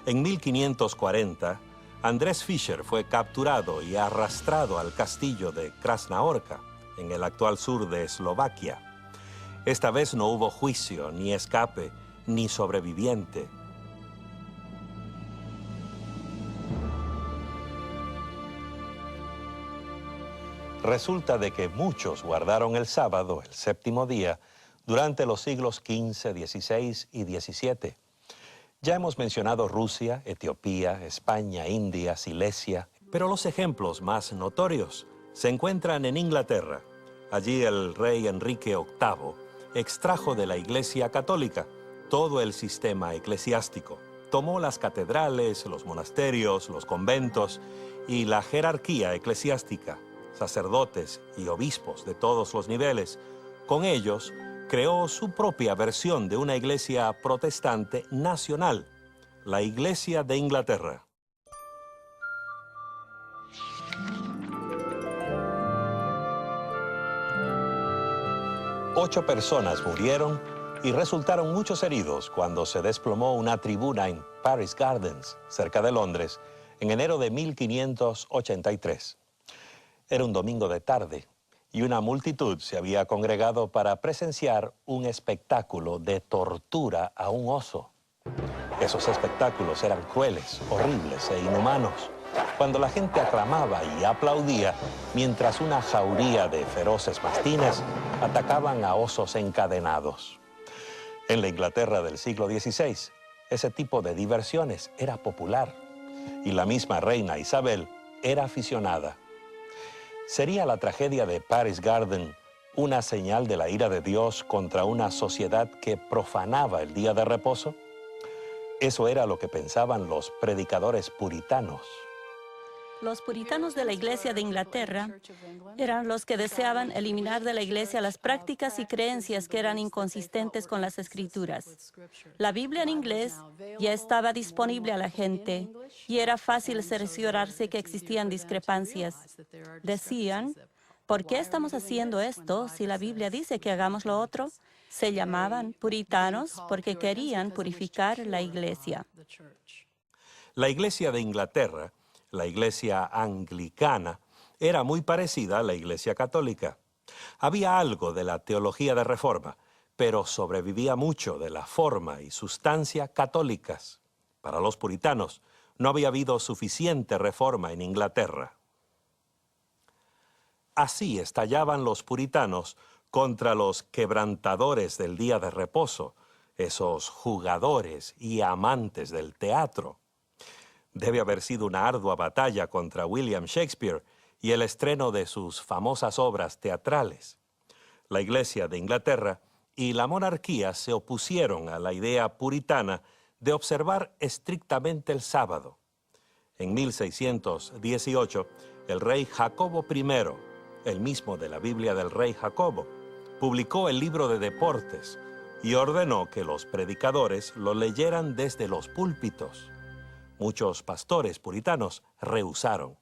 En 1540, Andrés Fisher fue capturado y arrastrado al castillo de Krasnaorka, en el actual sur de Eslovaquia. Esta vez no hubo juicio, ni escape, ni sobreviviente. Resulta de que muchos guardaron el sábado, el séptimo día, durante los siglos XV, XVI y XVII. Ya hemos mencionado Rusia, Etiopía, España, India, Silesia, pero los ejemplos más notorios se encuentran en Inglaterra. Allí el rey Enrique VIII extrajo de la Iglesia Católica todo el sistema eclesiástico. Tomó las catedrales, los monasterios, los conventos y la jerarquía eclesiástica, sacerdotes y obispos de todos los niveles. Con ellos creó su propia versión de una iglesia protestante nacional, la Iglesia de Inglaterra. Ocho personas murieron y resultaron muchos heridos cuando se desplomó una tribuna en Paris Gardens, cerca de Londres, en enero de 1583. Era un domingo de tarde y una multitud se había congregado para presenciar un espectáculo de tortura a un oso. Esos espectáculos eran crueles, horribles e inhumanos, cuando la gente aclamaba y aplaudía mientras una jauría de feroces mastines atacaban a osos encadenados. En la Inglaterra del siglo XVI, ese tipo de diversiones era popular y la misma reina Isabel era aficionada. ¿Sería la tragedia de Paris Garden una señal de la ira de Dios contra una sociedad que profanaba el día de reposo? Eso era lo que pensaban los predicadores puritanos. Los puritanos de la Iglesia de Inglaterra eran los que deseaban eliminar de la Iglesia las prácticas y creencias que eran inconsistentes con las Escrituras. La Biblia en inglés ya estaba disponible a la gente y era fácil cerciorarse que existían discrepancias. Decían, ¿por qué estamos haciendo esto si la Biblia dice que hagamos lo otro? Se llamaban puritanos porque querían purificar la Iglesia. La Iglesia de Inglaterra, la Iglesia anglicana, era muy parecida a la Iglesia católica. Había algo de la teología de reforma, pero sobrevivía mucho de la forma y sustancia católicas. Para los puritanos, no había habido suficiente reforma en Inglaterra. Así estallaban los puritanos contra los quebrantadores del día de reposo, esos jugadores y amantes del teatro. Debe haber sido una ardua batalla contra William Shakespeare y el estreno de sus famosas obras teatrales. La Iglesia de Inglaterra y la monarquía se opusieron a la idea puritana de observar estrictamente el sábado. En 1618, el rey Jacobo I, el mismo de la Biblia del rey Jacobo, publicó el libro de deportes y ordenó que los predicadores lo leyeran desde los púlpitos. Muchos pastores puritanos rehusaron.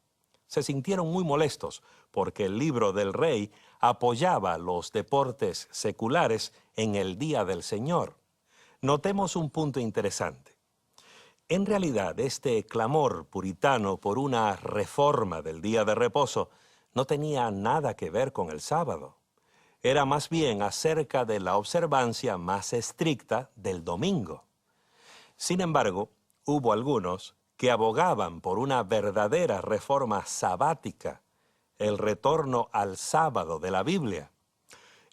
Se sintieron muy molestos porque el libro del rey apoyaba los deportes seculares en el Día del Señor. Notemos un punto interesante. En realidad, este clamor puritano por una reforma del día de reposo no tenía nada que ver con el sábado. Era más bien acerca de la observancia más estricta del domingo. Sin embargo, hubo algunos que abogaban por una verdadera reforma sabática, el retorno al sábado de la Biblia.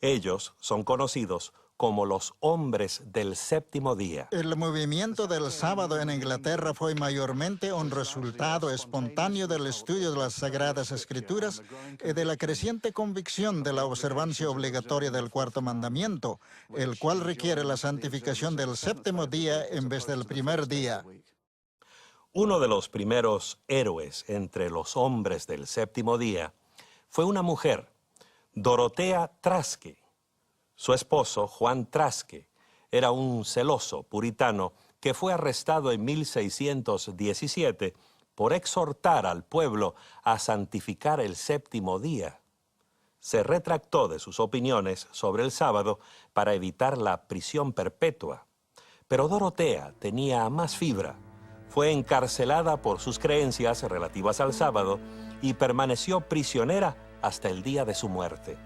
Ellos son conocidos como los hombres del séptimo día. El movimiento del sábado en Inglaterra fue mayormente un resultado espontáneo del estudio de las Sagradas Escrituras y de la creciente convicción de la observancia obligatoria del cuarto mandamiento, el cual requiere la santificación del séptimo día en vez del primer día. Uno de los primeros héroes entre los hombres del séptimo día fue una mujer, Dorotea Traske. Su esposo, Juan Traske, era un celoso puritano que fue arrestado en 1617 por exhortar al pueblo a santificar el séptimo día. Se retractó de sus opiniones sobre el sábado para evitar la prisión perpetua. Pero Dorotea tenía más fibra. Fue encarcelada por sus creencias relativas al sábado y permaneció prisionera hasta el día de su muerte.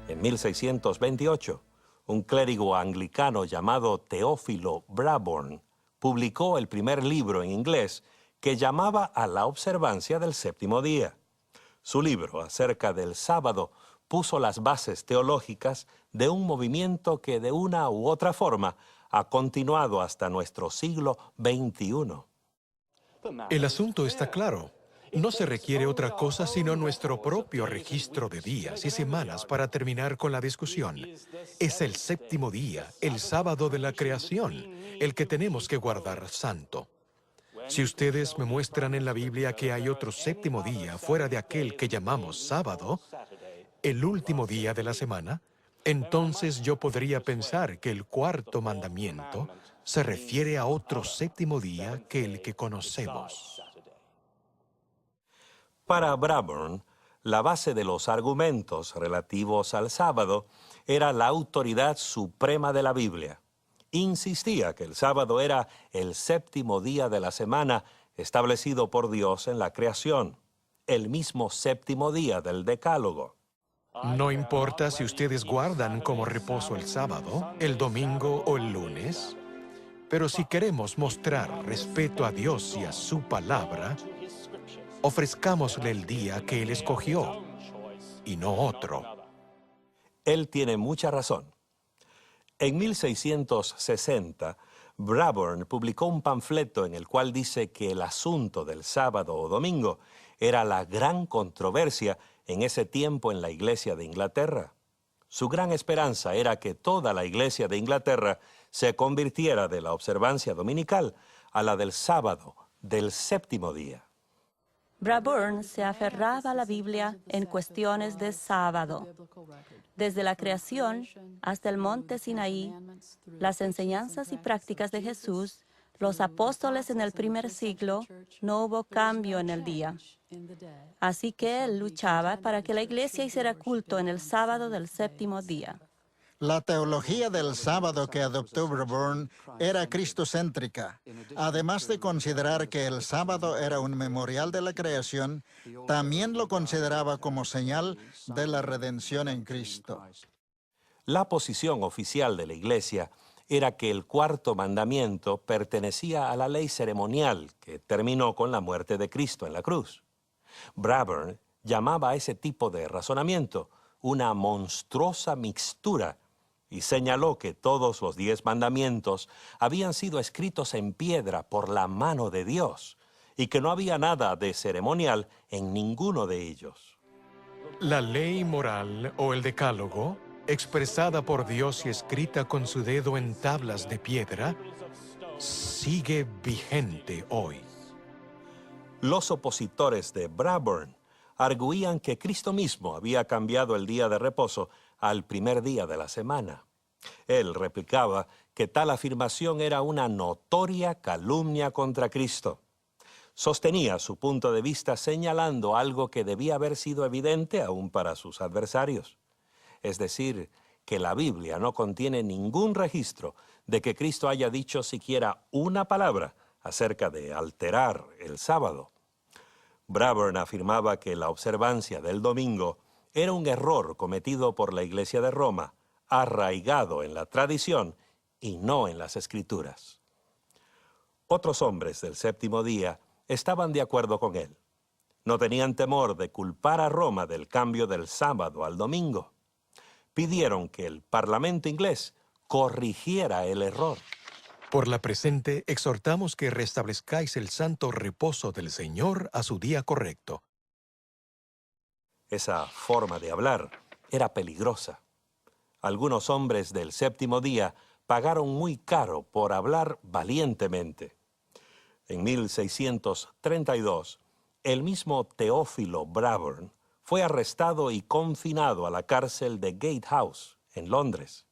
En 1628, un clérigo anglicano llamado Teófilo Brabourne publicó el primer libro en inglés que llamaba a la observancia del séptimo día. Su libro acerca del sábado puso las bases teológicas de un movimiento que de una u otra forma ha continuado hasta nuestro siglo XXI. El asunto está claro. No se requiere otra cosa sino nuestro propio registro de días y semanas para terminar con la discusión. Es el séptimo día, el sábado de la creación, el que tenemos que guardar santo. Si ustedes me muestran en la Biblia que hay otro séptimo día fuera de aquel que llamamos sábado, el último día de la semana, entonces yo podría pensar que el cuarto mandamiento se refiere a otro séptimo día que el que conocemos. Para Brabourne, la base de los argumentos relativos al sábado era la autoridad suprema de la Biblia. Insistía que el sábado era el séptimo día de la semana establecido por Dios en la creación, el mismo séptimo día del Decálogo. No importa si ustedes guardan como reposo el sábado, el domingo o el lunes, pero si queremos mostrar respeto a Dios y a su palabra, ofrezcámosle el día que Él escogió y no otro. Él tiene mucha razón. En 1660, Brabourne publicó un panfleto en el cual dice que el asunto del sábado o domingo era la gran controversia en ese tiempo en la Iglesia de Inglaterra. Su gran esperanza era que toda la Iglesia de Inglaterra se convirtiera de la observancia dominical a la del sábado, del séptimo día. Brabourne se aferraba a la Biblia en cuestiones de sábado. Desde la creación hasta el monte Sinaí, las enseñanzas y prácticas de Jesús, los apóstoles en el primer siglo, no hubo cambio en el día. Así que él luchaba para que la iglesia hiciera culto en el sábado del séptimo día. La teología del sábado que adoptó Brabourne era cristocéntrica. Además de considerar que el sábado era un memorial de la creación, también lo consideraba como señal de la redención en Cristo. La posición oficial de la Iglesia era que el cuarto mandamiento pertenecía a la ley ceremonial que terminó con la muerte de Cristo en la cruz. Bradburn llamaba a ese tipo de razonamiento una monstruosa mixtura y señaló que todos los 10 mandamientos habían sido escritos en piedra por la mano de Dios y que no había nada de ceremonial en ninguno de ellos. La ley moral o el decálogo, expresada por Dios y escrita con su dedo en tablas de piedra, sigue vigente hoy. Los opositores de Bradburn arguían que Cristo mismo había cambiado el día de reposo al primer día de la semana. Él replicaba que tal afirmación era una notoria calumnia contra Cristo. Sostenía su punto de vista señalando algo que debía haber sido evidente aún para sus adversarios. Es decir, que la Biblia no contiene ningún registro de que Cristo haya dicho siquiera una palabra acerca de alterar el sábado. Bradburn afirmaba que la observancia del domingo era un error cometido por la Iglesia de Roma, arraigado en la tradición y no en las Escrituras. Otros hombres del séptimo día estaban de acuerdo con él. No tenían temor de culpar a Roma del cambio del sábado al domingo. Pidieron que el Parlamento inglés corrigiera el error. Por la presente, exhortamos que restablezcáis el santo reposo del Señor a su día correcto. Esa forma de hablar era peligrosa. Algunos hombres del séptimo día pagaron muy caro por hablar valientemente. En 1632, el mismo Teófilo Bradburn fue arrestado y confinado a la cárcel de Gatehouse, en Londres.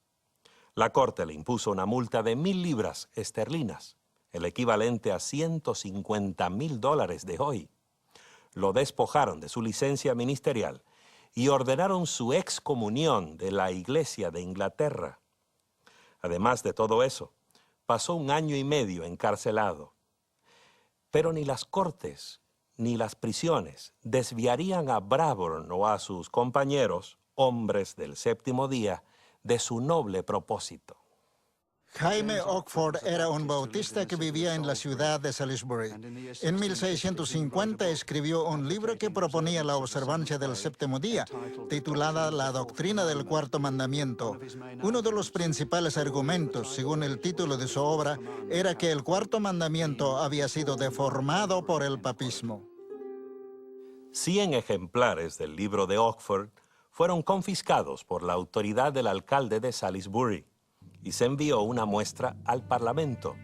La corte le impuso una multa de 1,000 libras esterlinas, el equivalente a $150,000 de hoy. Lo despojaron de su licencia ministerial y ordenaron su excomunión de la Iglesia de Inglaterra. Además de todo eso, pasó 1 año y medio encarcelado. Pero ni las cortes ni las prisiones desviarían a Bradburn o a sus compañeros, hombres del séptimo día, de su noble propósito. Jaime Oxford era un bautista que vivía en la ciudad de Salisbury. En 1650 escribió un libro que proponía la observancia del séptimo día, titulada La doctrina del cuarto mandamiento. Uno de los principales argumentos, según el título de su obra, era que el cuarto mandamiento había sido deformado por el papismo. 100 ejemplares del libro de Oxford fueron confiscados por la autoridad del alcalde de Salisbury y se envió una muestra al Parlamento.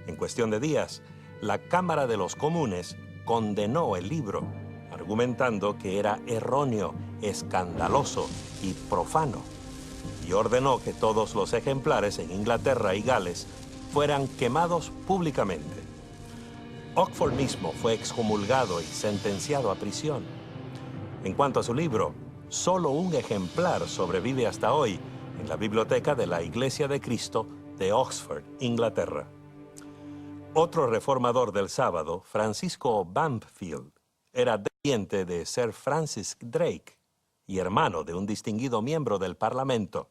En cuestión de días, la Cámara de los Comunes condenó el libro, argumentando que era erróneo, escandaloso y profano, y ordenó que todos los ejemplares en Inglaterra y Gales fueran quemados públicamente. Oxford mismo fue excomulgado y sentenciado a prisión. En cuanto a su libro, solo un ejemplar sobrevive hasta hoy en la biblioteca de la Iglesia de Cristo de Oxford, Inglaterra. Otro reformador del sábado, Francisco Bampfield, era descendiente de Sir Francis Drake y hermano de un distinguido miembro del Parlamento.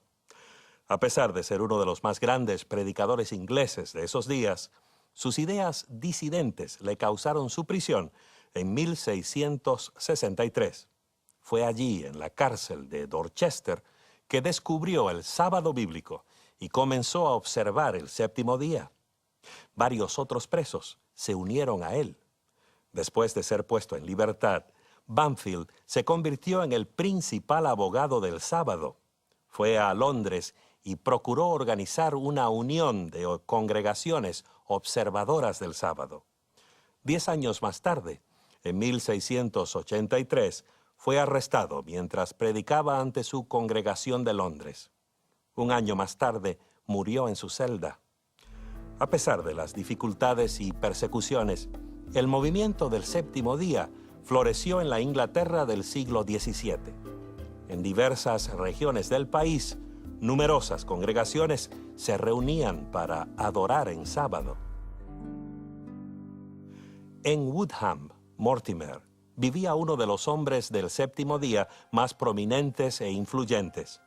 A pesar de ser uno de los más grandes predicadores ingleses de esos días, sus ideas disidentes le causaron su prisión en 1663. Fue allí, en la cárcel de Dorchester, que descubrió el sábado bíblico y comenzó a observar el séptimo día. Varios otros presos se unieron a él. Después de ser puesto en libertad, Bampfield se convirtió en el principal abogado del sábado. Fue a Londres y procuró organizar una unión de congregaciones observadoras del sábado. 10 años más tarde, en 1683, fue arrestado mientras predicaba ante su congregación de Londres. 1 año más tarde, murió en su celda. A pesar de las dificultades y persecuciones, el movimiento del séptimo día floreció en la Inglaterra del siglo XVII. En diversas regiones del país, numerosas congregaciones se reunían para adorar en sábado. En Woodham, Mortimer, vivía uno de los hombres del séptimo día más prominentes e influyentes.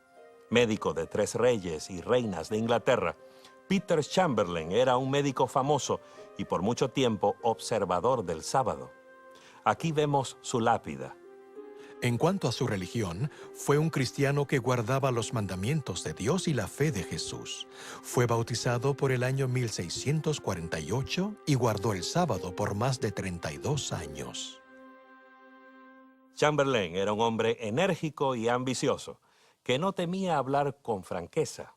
Médico de 3 reyes y reinas de Inglaterra, Peter Chamberlain era un médico famoso y por mucho tiempo observador del sábado. Aquí vemos su lápida. En cuanto a su religión, fue un cristiano que guardaba los mandamientos de Dios y la fe de Jesús. Fue bautizado por el año 1648 y guardó el sábado por más de 32 años. Chamberlain era un hombre enérgico y ambicioso, que no temía hablar con franqueza.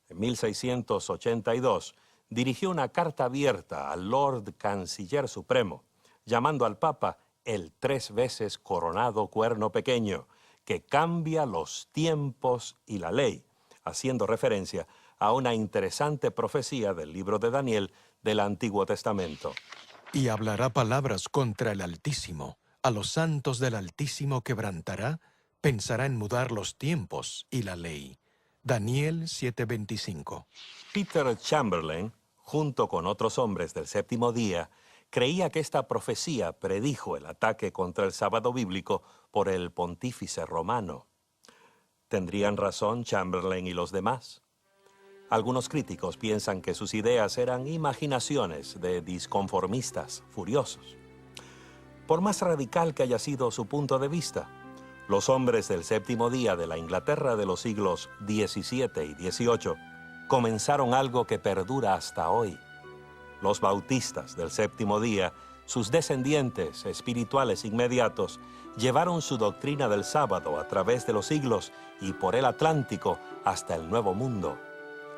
En 1682 dirigió una carta abierta al Lord Canciller Supremo, llamando al Papa el 3 veces coronado cuerno pequeño, que cambia los tiempos y la ley, haciendo referencia a una interesante profecía del libro de Daniel del Antiguo Testamento. Y hablará palabras contra el Altísimo. A los santos del Altísimo quebrantará, pensará en mudar los tiempos y la ley. Daniel 7:25. Peter Chamberlain, junto con otros hombres del séptimo día, creía que esta profecía predijo el ataque contra el sábado bíblico por el pontífice romano. ¿Tendrían razón Chamberlain y los demás? Algunos críticos piensan que sus ideas eran imaginaciones de disconformistas furiosos. Por más radical que haya sido su punto de vista, los hombres del séptimo día de la Inglaterra de los siglos XVII y XVIII comenzaron algo que perdura hasta hoy. Los bautistas del séptimo día, sus descendientes espirituales inmediatos, llevaron su doctrina del sábado a través de los siglos y por el Atlántico hasta el Nuevo Mundo.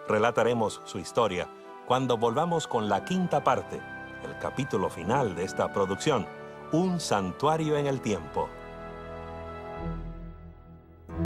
Relataremos su historia cuando volvamos con la quinta parte, el capítulo final de esta producción, Un santuario en el tiempo.